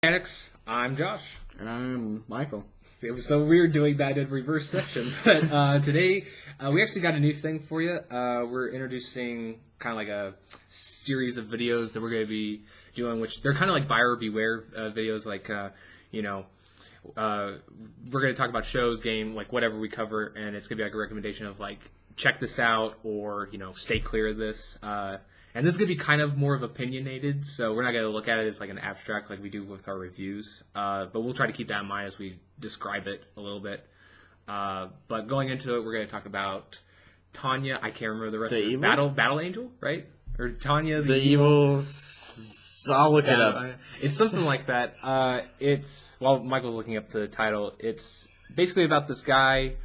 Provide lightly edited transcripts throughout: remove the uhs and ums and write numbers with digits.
Addicts, I'm Josh. And I'm Michael. It was so weird doing that in reverse session, but today we actually got a new thing for you. We're introducing kind of like a series of videos that we're going to be doing, which they're kind of like buyer beware videos, like, we're going to talk about shows, game, like whatever we cover, and it's going to be like a recommendation of like, check this out or, stay clear of this. And this is going to be kind of more of opinionated, so we're not going to look at it as like an abstract like we do with our reviews. But we'll try to keep that in mind as we describe it a little bit. But going into it, we're going to talk about Tanya. I can't remember the rest of it. Battle Angel, right? Or Tanya the evil... I'll look it up. It's something like that. While Michael's looking up the title, it's basically about this guy...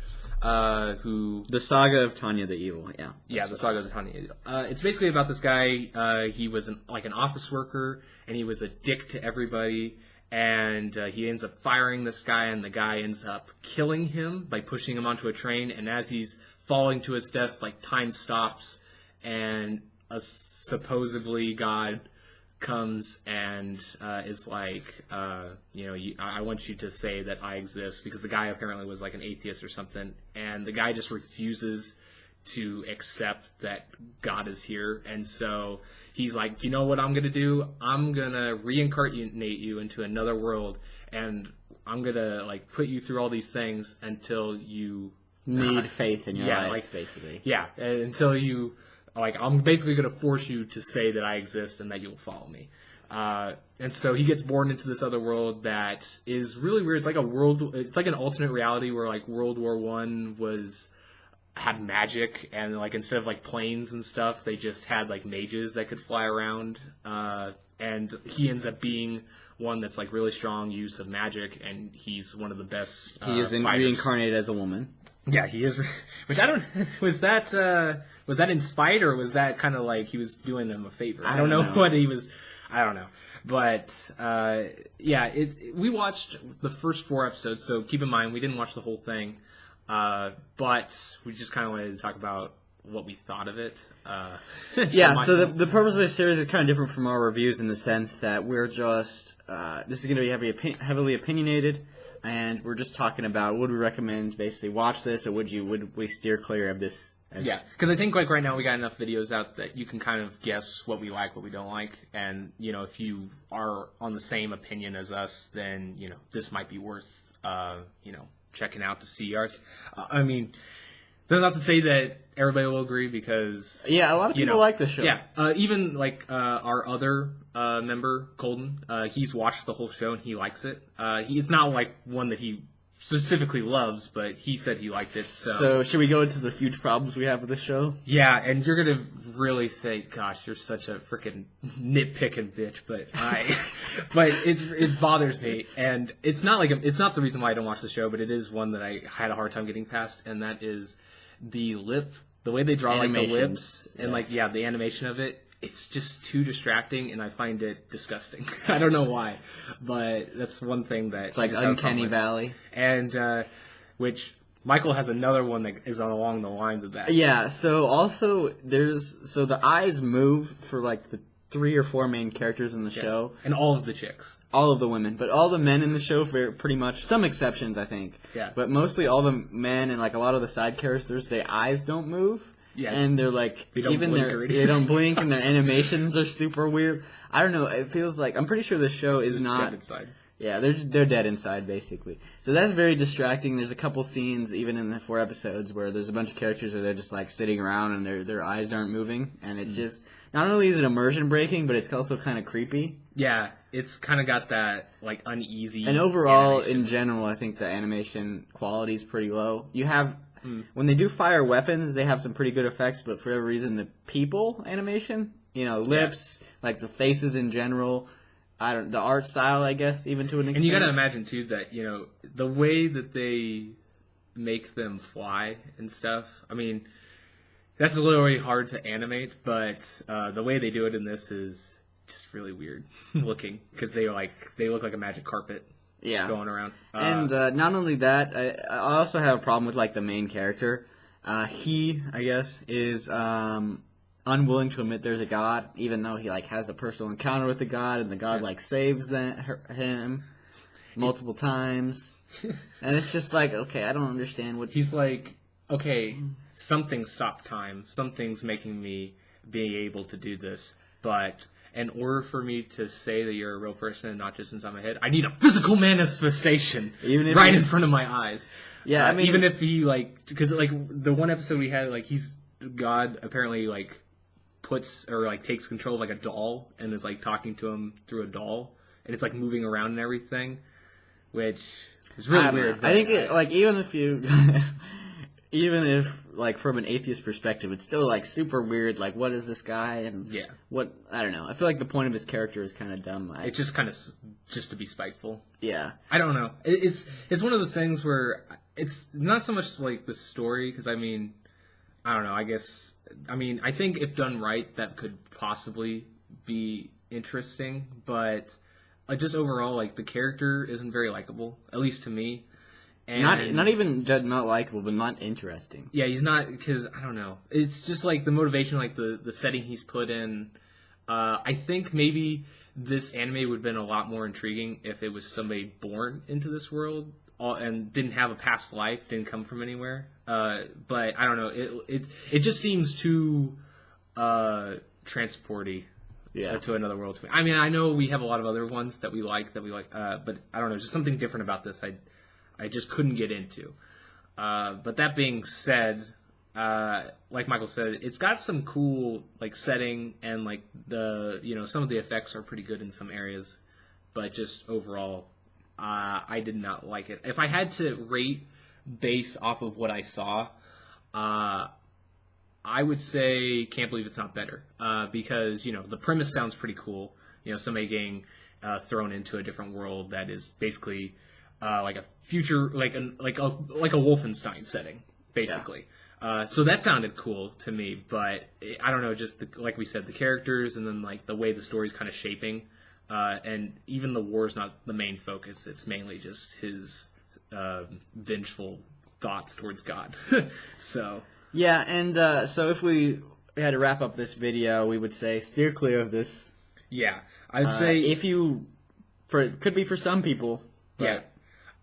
the Saga of Tanya the Evil, yeah. Yeah, the Saga of Tanya the Evil. It's basically about this guy. He was an office worker, and he was a dick to everybody, and he ends up firing this guy, and the guy ends up killing him by pushing him onto a train, and as he's falling to his death, like, time stops, and a supposedly God comes and is like, I want you to say that I exist, because the guy apparently was like an atheist or something, and the guy just refuses to accept that God is here, and so he's like, you know what I'm gonna do? I'm gonna reincarnate you into another world, and I'm gonna like put you through all these things until you need faith in your life, like, basically. Yeah, until you... Like, I'm basically going to force you to say that I exist and that you'll follow me. And so he gets born into this other world that is really weird. It's like it's like an alternate reality where, like, World War I had magic, and, like, instead of, like, planes and stuff, they just had, like, mages that could fly around. And he ends up being one that's, like, really strong use of magic, and he's one of the best He is reincarnated as a woman. Yeah, he is. Which I don't... Was that inspired, or was that kind of like he was doing them a favor? I don't know what he was... I don't know. But, we watched the first 4 episodes, so keep in mind, we didn't watch the whole thing. But we just kind of wanted to talk about what we thought of it. So the purpose of this series is kind of different from our reviews in the sense that we're just... this is going to be heavily opinionated. And we're just talking about, would we recommend basically watch this, or would we steer clear of this? Yeah, because I think like right now we got enough videos out that you can kind of guess what we like, what we don't like, and if you are on the same opinion as us, then this might be worth checking out to see ours. I mean, that's not to say that everybody will agree, because a lot of people like the show. Yeah, even like our other member Colton, he's watched the whole show and he likes it. It's not like one that he specifically loves, but he said he liked it. So should we go into the huge problems we have with the show? Yeah, and you're gonna really say, "Gosh, you're such a freaking nitpicking bitch," but it bothers me, and it's not the reason why I don't watch the show, but it is one that I had a hard time getting past, and that is the way they draw like the lips and the animation of it. It's just too distracting, and I find it disgusting. I don't know why, but that's one thing that... It's like Uncanny Valley. And, which Michael has another one that is along the lines of that. Yeah, so also so the eyes move for like the 3 or 4 main characters in the show. And all of the chicks. All of the women. But all the men in the show, pretty much, some exceptions, I think. Yeah. But mostly all the men and like a lot of the side characters, their eyes don't move. Yeah. And they're like, they don't blink, and their animations are super weird. I don't know, it feels like, I'm pretty sure this show is not... dead inside. Yeah, they're dead inside, basically. So that's very distracting. There's a couple scenes, even in the 4 episodes, where there's a bunch of characters where they're just like sitting around and their eyes aren't moving. And it's just, not only is it immersion breaking, but it's also kind of creepy. Yeah, it's kind of got that like uneasy And overall, animation. In general, I think the animation quality is pretty low. You have... When they do fire weapons, they have some pretty good effects, but for whatever reason, the people animation, lips, like the faces in general, the art style, I guess, even to an extent. And you got to imagine too that the way that they make them fly and stuff. I mean, that's a little really hard to animate, but the way they do it in this is just really weird looking, because they look like a magic carpet. Yeah, going around. And not only that, I also have a problem with like the main character. He, I guess, is unwilling to admit there's a God, even though he like has a personal encounter with the God, and the God like saves him multiple times. And it's just like, okay, I don't understand what... He's like, okay, something stopped time. Something's making me be able to do this. But in order for me to say that you're a real person and not just inside my head, I need a physical manifestation right in front of my eyes. Yeah, I mean... Even if he, like... Because, like, the one episode we had, like, God apparently, like, puts or, like, takes control of, like, a doll and is, like, talking to him through a doll. And it's, like, moving around and everything. Which... It's really weird. I think, even if, like, from an atheist perspective, it's still, like, super weird. Like, what is this guy? And what, I don't know. I feel like the point of his character is kind of dumb. It's just kind of, just to be spiteful. Yeah. I don't know. It's one of those things where it's not so much, like, the story, because, I mean, I don't know. I think if done right, that could possibly be interesting, but... just overall, like, the character isn't very likable, at least to me. And not even not likable, but not interesting. Yeah, he's not, because, I don't know. It's just, like, the motivation, like, the setting he's put in. I think maybe this anime would have been a lot more intriguing if it was somebody born into this world and didn't have a past life, didn't come from anywhere. But, I don't know. It just seems too transporty. Yeah. To another world. I mean, I know we have a lot of other ones that we like, but I don't know, just something different about this I just couldn't get into. But that being said, like Michael said, it's got some cool, like, setting, and, like, some of the effects are pretty good in some areas, but just overall, I did not like it. If I had to rate based off of what I saw, I would say can't believe it's not better, because, the premise sounds pretty cool. Somebody getting thrown into a different world that is basically like a future, like a Wolfenstein setting, basically. Yeah. So that sounded cool to me, but I don't know, just like we said, the characters, and then, like, the way the story's kind of shaping, and even the war's not the main focus. It's mainly just his vengeful thoughts towards God. So... Yeah, and so if we had to wrap up this video, we would say steer clear of this. Yeah, I'd say if you, it could be for some people. But... Yeah,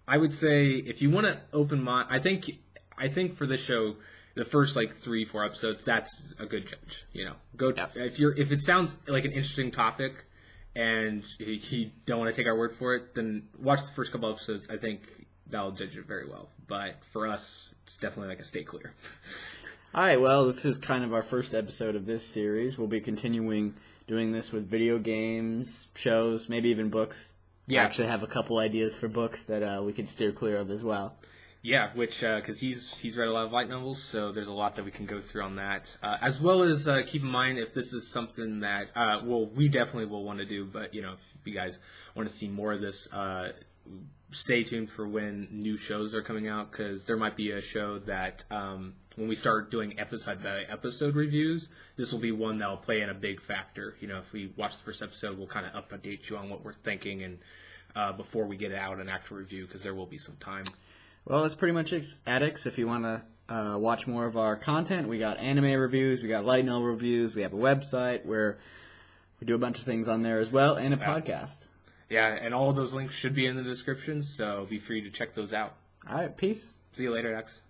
I would say if you want to open mind, I think for this show, the first, like, 3-4 episodes, that's a good judge. Go if it sounds like an interesting topic, and you don't want to take our word for it, then watch the first couple episodes. I think that'll judge it very well. But for us, it's definitely like a stay clear. All right, well, this is kind of our first episode of this series. We'll be continuing doing this with video games, shows, maybe even books. Yeah. I actually have a couple ideas for books that we could steer clear of as well. Yeah, which, because he's read a lot of light novels, so there's a lot that we can go through on that. As well as keep in mind if this is something that, we definitely will want to do, but, if you guys want to see more of this, stay tuned for when new shows are coming out, because there might be a show that when we start doing episode-by-episode reviews, this will be one that will play in a big factor. If we watch the first episode, we'll kind of update you on what we're thinking, and before we get out an actual review, because there will be some time. Well, that's pretty much it, Addicts. If you want to watch more of our content, we got anime reviews, we got light novel reviews, we have a website where we do a bunch of things on there as well, and a podcast. Yeah, and all of those links should be in the description, so be free to check those out. All right, peace. See you later, X.